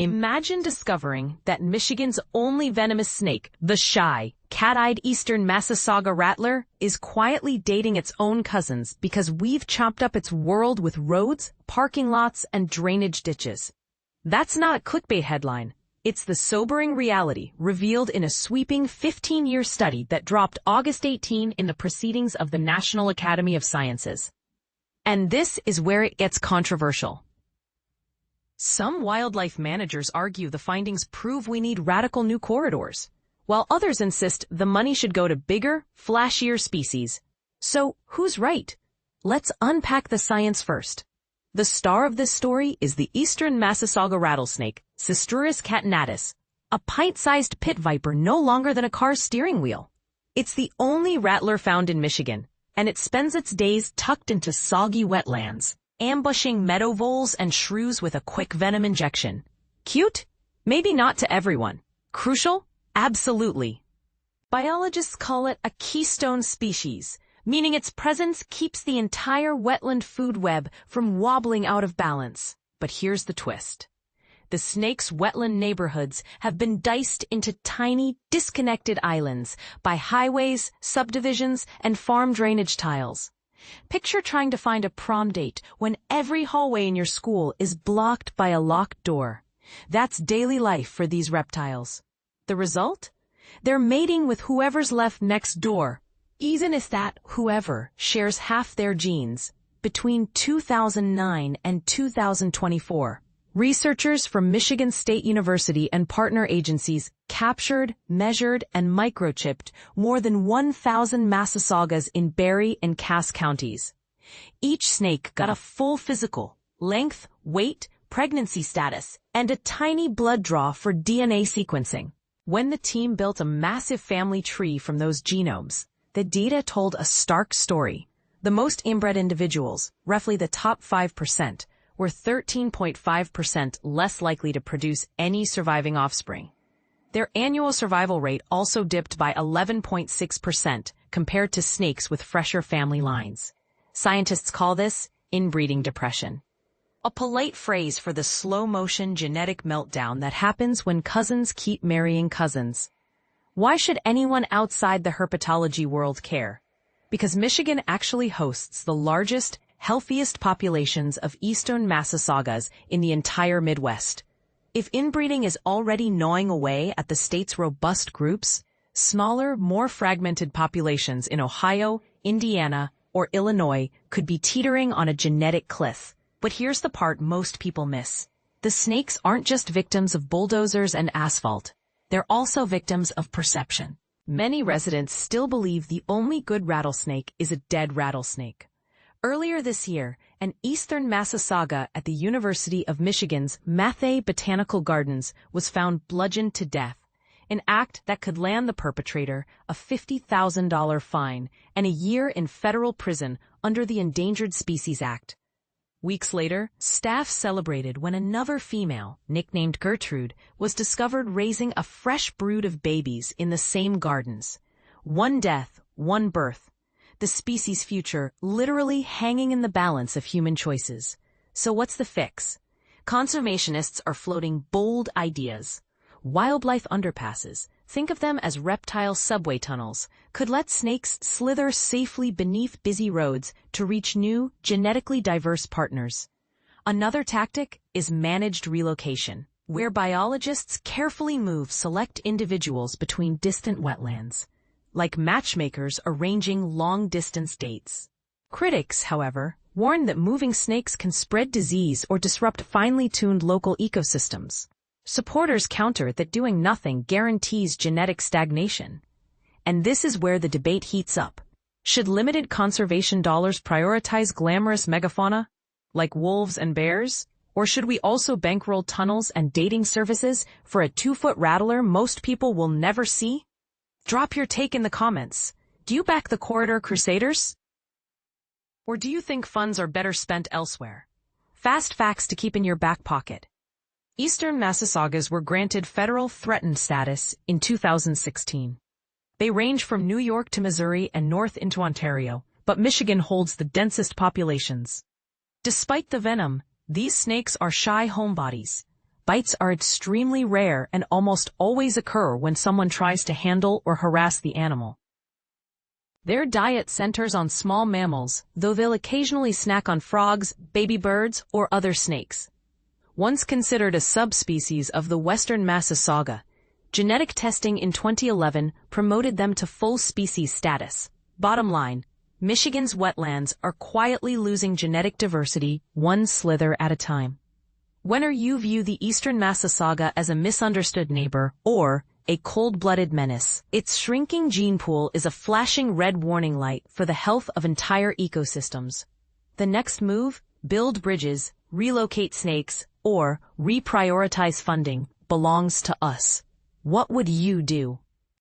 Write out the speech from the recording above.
Imagine discovering that Michigan's only venomous snake, the shy, cat-eyed eastern Massasauga rattler, is quietly dating its own cousins because we've chopped up its world with roads, parking lots, and drainage ditches. That's not a clickbait headline. It's the sobering reality revealed in a sweeping 15-year study that dropped August 18 in the Proceedings of the National Academy of Sciences. And this is where it gets controversial. Some wildlife managers argue the findings prove we need radical new corridors, while others insist the money should go to bigger, flashier species. So, who's right? Let's unpack the science first. The star of this story is the eastern Massasauga rattlesnake, Cistrurus catenatus, a pint-sized pit viper no longer than a car's steering wheel. It's the only rattler found in Michigan, and it spends its days tucked into soggy wetlands, ambushing meadow voles and shrews with a quick venom injection. Cute? Maybe not to everyone. Crucial? Absolutely. Biologists call it a keystone species, meaning its presence keeps the entire wetland food web from wobbling out of balance. But here's the twist. The snake's wetland neighborhoods have been diced into tiny, disconnected islands by highways, subdivisions, and farm drainage tiles. Picture trying to find a prom date when every hallway in your school is blocked by a locked door. That's daily life for these reptiles. The result? They're mating with whoever's left next door, even if that whoever shares half their genes. Between 2009 and 2024, researchers from Michigan State University and partner agencies captured, measured, and microchipped more than 1,000 Massasaugas in Berry and Cass counties. Each snake got a full physical, length, weight, pregnancy status, and a tiny blood draw for DNA sequencing. When the team built a massive family tree from those genomes, the data told a stark story. The most inbred individuals, roughly the top 5%, were 13.5% less likely to produce any surviving offspring. Their annual survival rate also dipped by 11.6% compared to snakes with fresher family lines. Scientists call this inbreeding depression, a polite phrase for the slow-motion genetic meltdown that happens when cousins keep marrying cousins. Why should anyone outside the herpetology world care? Because Michigan actually hosts the largest, healthiest populations of eastern Massasaugas in the entire Midwest. If inbreeding is already gnawing away at the state's robust groups, smaller, more fragmented populations in Ohio, Indiana, or Illinois could be teetering on a genetic cliff. But here's the part most people miss. The snakes aren't just victims of bulldozers and asphalt. They're also victims of perception. Many residents still believe the only good rattlesnake is a dead rattlesnake. Earlier this year, an eastern Massasauga at the University of Michigan's Mathey Botanical Gardens was found bludgeoned to death, an act that could land the perpetrator a $50,000 fine and a year in federal prison under the Endangered Species Act. Weeks later, staff celebrated when another female, nicknamed Gertrude, was discovered raising a fresh brood of babies in the same gardens. One death, one birth. The species' future literally hanging in the balance of human choices. So what's the fix? Conservationists are floating bold ideas. Wildlife underpasses, think of them as reptile subway tunnels, could let snakes slither safely beneath busy roads to reach new, genetically diverse partners. Another tactic is managed relocation, where biologists carefully move select individuals between distant wetlands, like matchmakers arranging long-distance dates. Critics, however, warn that moving snakes can spread disease or disrupt finely tuned local ecosystems. Supporters counter that doing nothing guarantees genetic stagnation. And this is where the debate heats up. Should limited conservation dollars prioritize glamorous megafauna, like wolves and bears? Or should we also bankroll tunnels and dating services for a 2-foot rattler most people will never see? Drop your take in the comments. Do you back the corridor crusaders? Or do you think funds are better spent elsewhere? Fast facts to keep in your back pocket. Eastern Massasaugas were granted federal threatened status in 2016. They range from New York to Missouri and north into Ontario, but Michigan holds the densest populations. Despite the venom, these snakes are shy homebodies. Bites are extremely rare and almost always occur when someone tries to handle or harass the animal. Their diet centers on small mammals, though they'll occasionally snack on frogs, baby birds, or other snakes. Once considered a subspecies of the western Massasauga, genetic testing in 2011 promoted them to full species status. Bottom line, Michigan's wetlands are quietly losing genetic diversity one slither at a time. Whether you view the eastern Massasauga as a misunderstood neighbor or a cold-blooded menace, its shrinking gene pool is a flashing red warning light for the health of entire ecosystems. The next move? Build bridges, relocate snakes, or reprioritize funding belongs to us. What would you do?